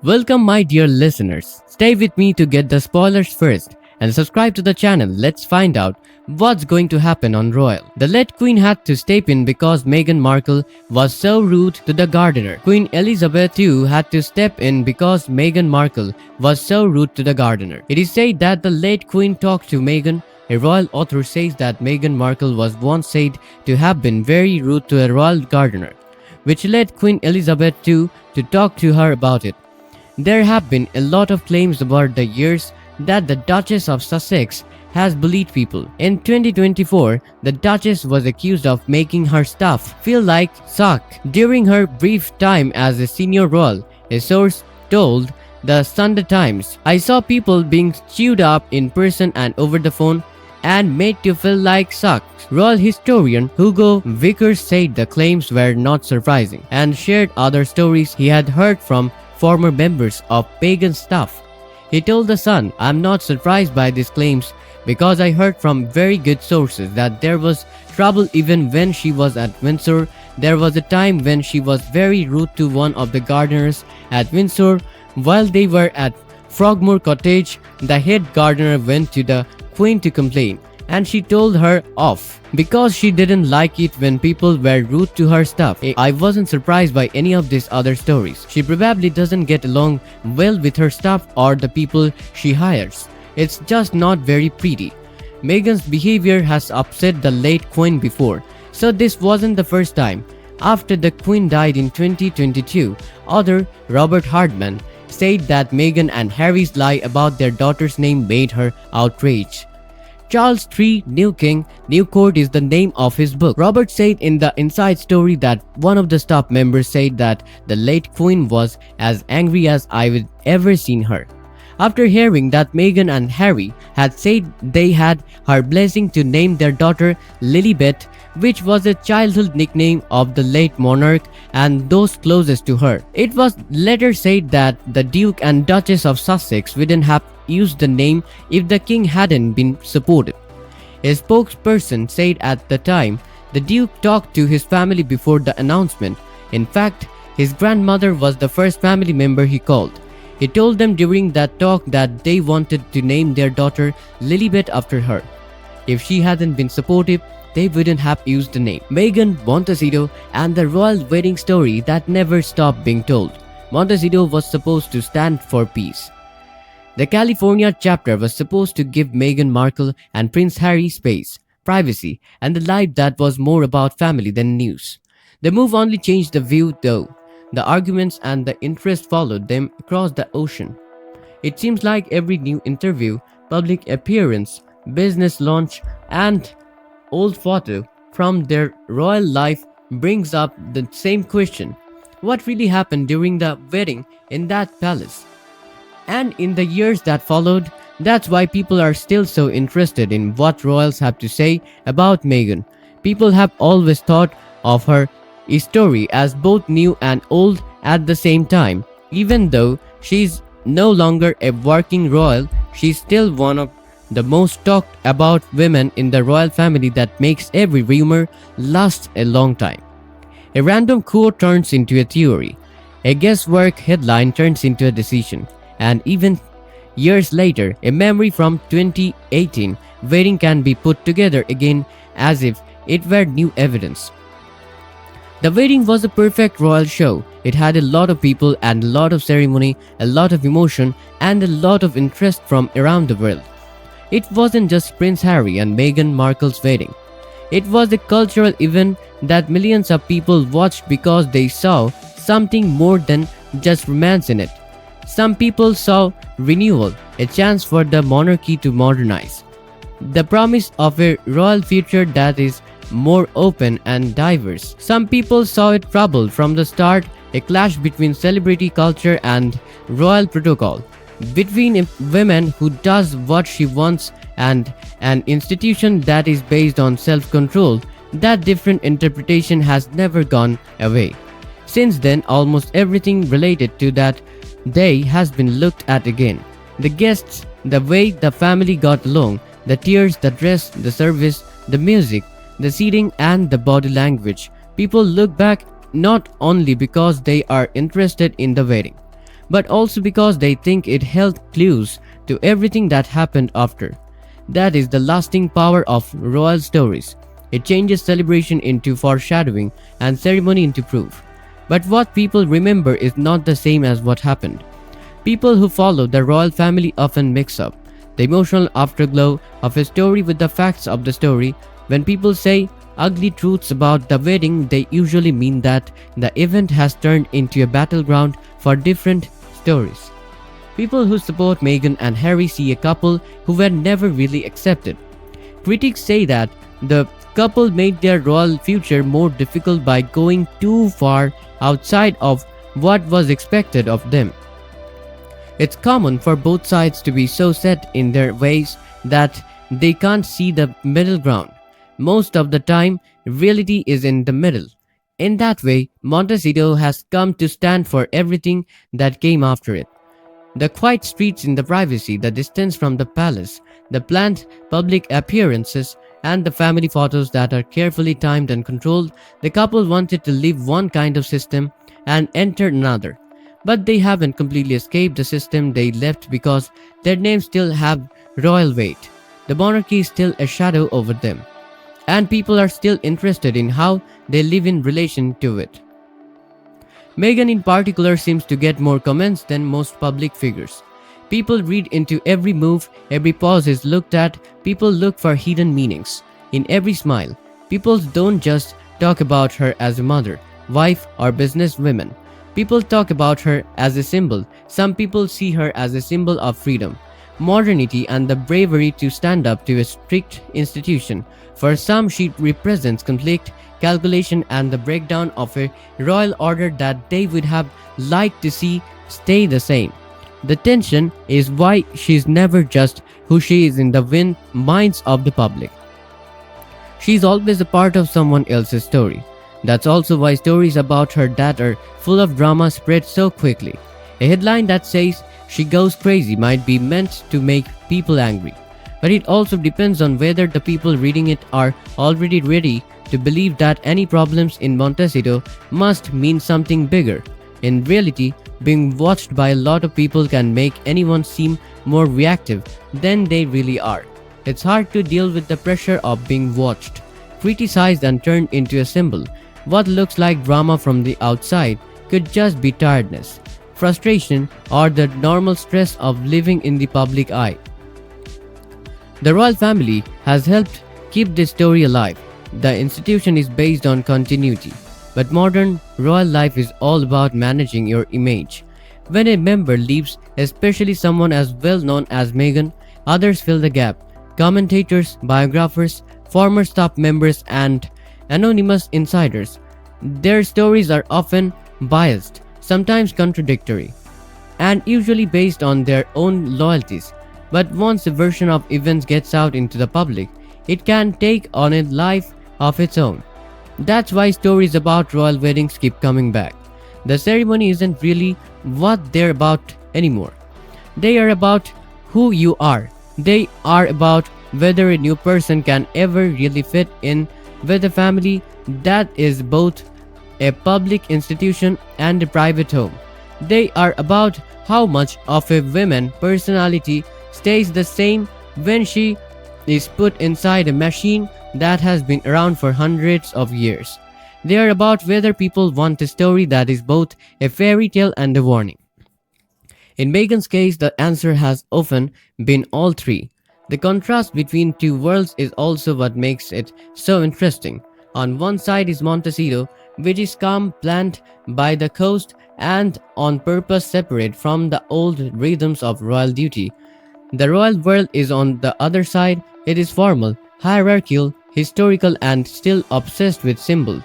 Welcome, my dear listeners. Stay with me to get the spoilers first and subscribe to the channel. Let's find out what's going to happen on Royal. The late Queen had to step in because Meghan Markle was so rude to the gardener. Queen Elizabeth too had to step in because Meghan Markle was so rude to the gardener. It is said that the late Queen talked to Meghan. A royal author says that Meghan Markle was once said to have been very rude to a royal gardener, which led Queen Elizabeth II to talk to her about it. There have been a lot of claims about the years that the Duchess of Sussex has bullied people. In 2024, the Duchess was accused of making her staff feel like suck during her brief time as a senior royal, a source told the Sunday Times. "I saw people being chewed up in person and over the phone and made to feel like suck." Royal historian Hugo Vickers said the claims were not surprising and shared other stories he had heard from former members of Meghan's staff. He told The Sun, "I'm not surprised by these claims because I heard from very good sources that there was trouble even when she was at Windsor. There was a time when she was very rude to one of the gardeners at Windsor while they were at Frogmore Cottage. The head gardener went to the Queen to complain, and she told her off because she didn't like it when people were rude to her staff. I wasn't surprised by any of these other stories. She probably doesn't get along well with her staff or the people she hires. It's just not very pretty." Meghan's behavior has upset the late Queen before, so this wasn't the first time. After the Queen died in 2022, author Robert Hardman said that Meghan and Harry's lie about their daughter's name made her outraged. Charles III, New King, New Court is the name of his book. Robert said in the inside story that one of the staff members said that the late Queen was as angry as I've ever seen her. After hearing that Meghan and Harry had said they had her blessing to name their daughter Lilibet, which was a childhood nickname of the late monarch and those closest to her. It was later said that the Duke and Duchess of Sussex wouldn't have used the name if the king hadn't been supportive. A spokesperson said at the time, the Duke talked to his family before the announcement. In fact, his grandmother was the first family member he called. He told them during that talk that they wanted to name their daughter Lilibet after her. If she hadn't been supportive, they wouldn't have used the name. Meghan, Montecito, and the royal wedding story that never stopped being told. Montecito was supposed to stand for peace. The California chapter was supposed to give Meghan Markle and Prince Harry space, privacy, and a life that was more about family than news. The move only changed the view though. The arguments and the interest followed them across the ocean. It seems like every new interview, public appearance, business launch, and old photo from their royal life brings up the same question. What really happened during the wedding in that palace? And in the years that followed, that's why people are still so interested in what royals have to say about Meghan. People have always thought of her story as both new and old at the same time. Even though she's no longer a working royal, she's still one of the most talked about women in the royal family that makes every rumor last a long time. A random quote turns into a theory. A guesswork headline turns into a decision. And even years later, a memory from 2018 wedding can be put together again as if it were new evidence. The wedding was a perfect royal show. It had a lot of people and a lot of ceremony, a lot of emotion, and a lot of interest from around the world. It wasn't just Prince Harry and Meghan Markle's wedding. It was a cultural event that millions of people watched because they saw something more than just romance in it. Some people saw renewal, a chance for the monarchy to modernize, the promise of a royal future that is more open and diverse. Some people saw it trouble from the start, a clash between celebrity culture and royal protocol, between a woman who does what she wants and an institution that is based on self-control. That different interpretation has never gone away. Since then, almost everything related to that day has been looked at again. The guests, the way the family got along, the tears, the dress, the service, the music, the seating, and the body language. People look back not only because they are interested in the wedding, but also because they think it held clues to everything that happened after. That is the lasting power of royal stories. It changes celebration into foreshadowing and ceremony into proof. But what people remember is not the same as what happened. People who follow the royal family often mix up the emotional afterglow of a story with the facts of the story. When people say ugly truths about the wedding, they usually mean that the event has turned into a battleground for different stories. People who support Meghan and Harry see a couple who were never really accepted. Critics say that the couple made their royal future more difficult by going too far outside of what was expected of them. It's common for both sides to be so set in their ways that they can't see the middle ground. Most of the time, reality is in the middle. In that way, Montecito has come to stand for everything that came after it. The quiet streets in the privacy, the distance from the palace, the planned public appearances, and the family photos that are carefully timed and controlled. The couple wanted to leave one kind of system and enter another. But they haven't completely escaped the system they left because their names still have royal weight. The monarchy is still a shadow over them, and people are still interested in how they live in relation to it. Meghan in particular seems to get more comments than most public figures. People read into every move, every pause is looked at, people look for hidden meanings. In every smile, people don't just talk about her as a mother, wife, or businesswoman. People talk about her as a symbol. Some people see her as a symbol of freedom, modernity, and the bravery to stand up to a strict institution. For some, she represents conflict, calculation, and the breakdown of a royal order that they would have liked to see stay the same. The tension is why she's never just who she is in the minds of the public. She's always a part of someone else's story. That's also why stories about her that are full of drama spread so quickly. A headline that says she goes crazy might be meant to make people angry, but it also depends on whether the people reading it are already ready to believe that any problems in Montecito must mean something bigger. In reality, being watched by a lot of people can make anyone seem more reactive than they really are. It's hard to deal with the pressure of being watched, criticized, and turned into a symbol. What looks like drama from the outside could just be tiredness, frustration, or the normal stress of living in the public eye. The royal family has helped keep this story alive. The institution is based on continuity, but modern royal life is all about managing your image. When a member leaves, especially someone as well known as Meghan, others fill the gap. Commentators, biographers, former staff members, and anonymous insiders. Their stories are often biased, sometimes contradictory, and usually based on their own loyalties. But once a version of events gets out into the public, it can take on a life of its own. That's why stories about royal weddings keep coming back. The ceremony isn't really what they're about anymore. They are about who you are. They are about whether a new person can ever really fit in with a family that is both a public institution and a private home. They are about how much of a woman's personality stays the same when she is put inside a machine that has been around for hundreds of years. They are about whether people want a story that is both a fairy tale and a warning. In Meghan's case, the answer has often been all three. The contrast between two worlds is also what makes it so interesting. On one side is Montecito, which is calm, planned by the coast, and on purpose separate from the old rhythms of royal duty. The royal world is on the other side. It is formal, hierarchical, historical, and still obsessed with symbol.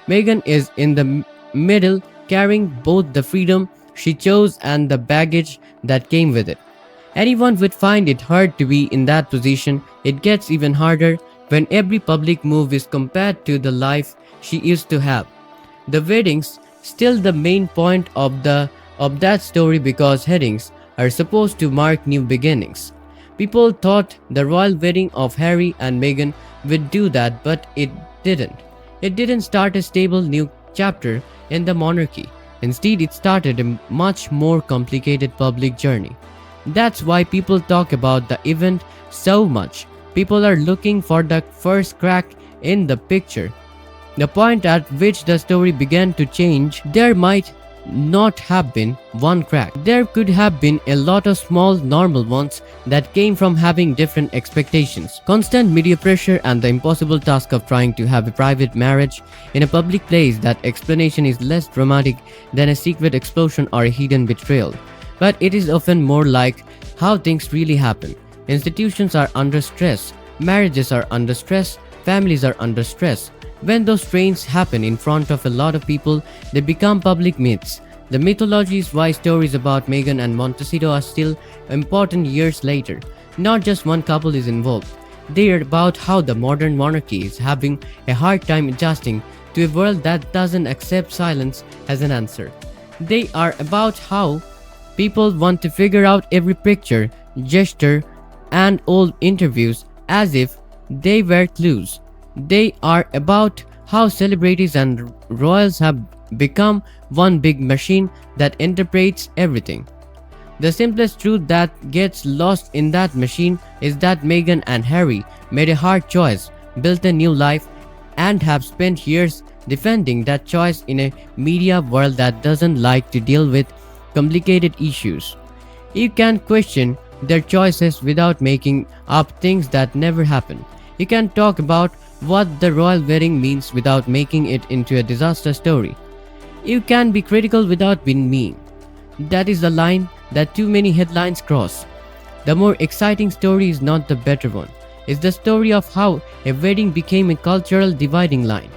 Meghan is in the middle, carrying both the freedom she chose and the baggage that came with it. Anyone would find it hard to be in that position. It gets even harder when every public move is compared to the life she used to have. The weddings still the main point of that story because headings are supposed to mark new beginnings. People thought the royal wedding of Harry and Meghan would do that, but it didn't. It didn't start a stable new chapter in the monarchy. Instead, it started a much more complicated public journey. That's why people talk about the event so much. People are looking for the first crack in the picture, the point at which the story began to change. There might not have been one crack. There could have been a lot of small, normal ones that came from having different expectations, constant media pressure, and the impossible task of trying to have a private marriage in a public place. That explanation is less dramatic than a secret explosion or a hidden betrayal, but it is often more like how things really happen. Institutions are under stress, marriages are under stress, families are under stress. When those strains happen in front of a lot of people, they become public myths. The mythology is why stories about Meghan and Montecito are still important years later. Not just one couple is involved. They are about how the modern monarchy is having a hard time adjusting to a world that doesn't accept silence as an answer. They are about how people want to figure out every picture, gesture, and old interviews as if they were clues. They are about how celebrities and royals have become one big machine that interprets everything. The simplest truth that gets lost in that machine is that Meghan and Harry made a hard choice, built a new life, and have spent years defending that choice in a media world that doesn't like to deal with complicated issues. You can question their choices without making up things that never happened. You can talk about what the royal wedding means without making it into a disaster story. You can be critical without being mean. That is the line that too many headlines cross. The more exciting story is not the better one. It's the story of how a wedding became a cultural dividing line.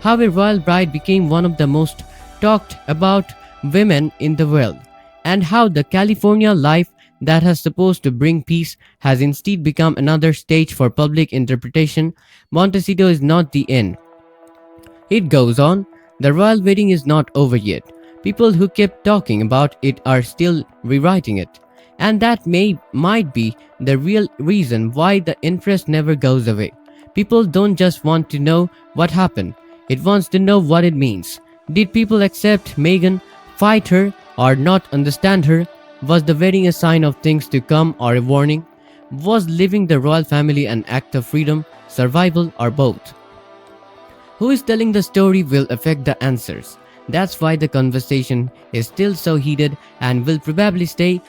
How a royal bride became one of the most talked about women in the world. And how the California life that has supposed to bring peace has instead become another stage for public interpretation. Montecito is not the end. It goes on. The royal wedding is not over yet. People who kept talking about it are still rewriting it. And that might be the real reason why the interest never goes away. People don't just want to know what happened. It wants to know what it means. Did people accept Meghan, fight her, or not understand her? Was the wedding a sign of things to come or a warning? Was living the royal family an act of freedom, survival, or both? Who is telling the story will affect the answers. That's why the conversation is still so heated and will probably stay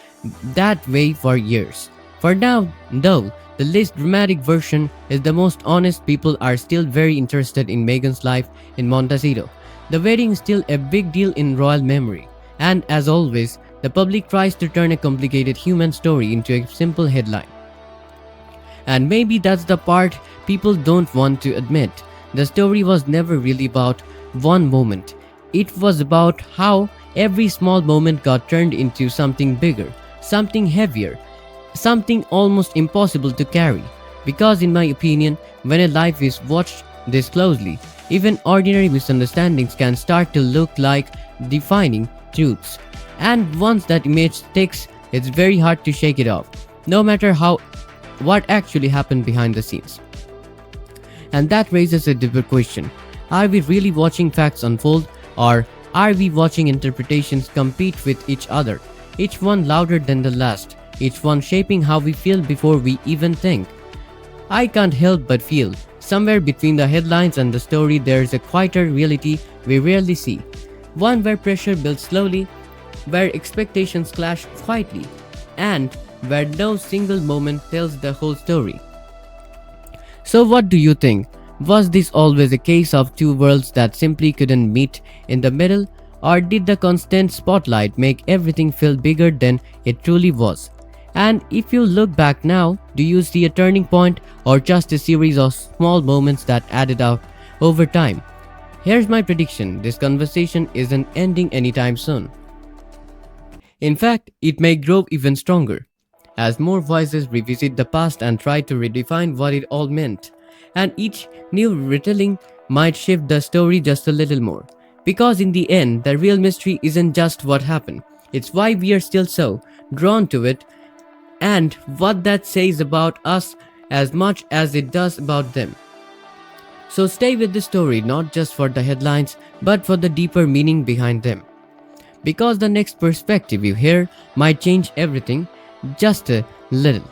that way for years. For now, though, the least dramatic version is the most honest. People are still very interested in Meghan's life in Montecito. The wedding is still a big deal in royal memory. And as always, the public tries to turn a complicated human story into a simple headline. And maybe that's the part people don't want to admit. The story was never really about one moment. It was about how every small moment got turned into something bigger, something heavier, something almost impossible to carry. Because in my opinion, when a life is watched this closely, even ordinary misunderstandings can start to look like defining truths. And once that image sticks, it's very hard to shake it off, no matter what actually happened behind the scenes. And that raises a deeper question. Are we really watching facts unfold, or are we watching interpretations compete with each other, each one louder than the last, each one shaping how we feel before we even think? I can't help but feel, somewhere between the headlines and the story, there's a quieter reality we rarely see. One where pressure builds slowly, where expectations clash quietly, and where no single moment tells the whole story. So what do you think? Was this always a case of two worlds that simply couldn't meet in the middle, or did the constant spotlight make everything feel bigger than it truly was? And if you look back now, do you see a turning point or just a series of small moments that added up over time? Here's my prediction: this conversation isn't ending anytime soon. In fact, it may grow even stronger as more voices revisit the past and try to redefine what it all meant. And each new retelling might shift the story just a little more. Because in the end, the real mystery isn't just what happened, it's why we are still so drawn to it and what that says about us as much as it does about them. So stay with the story, not just for the headlines, but for the deeper meaning behind them. because the next perspective you hear might change everything just a little.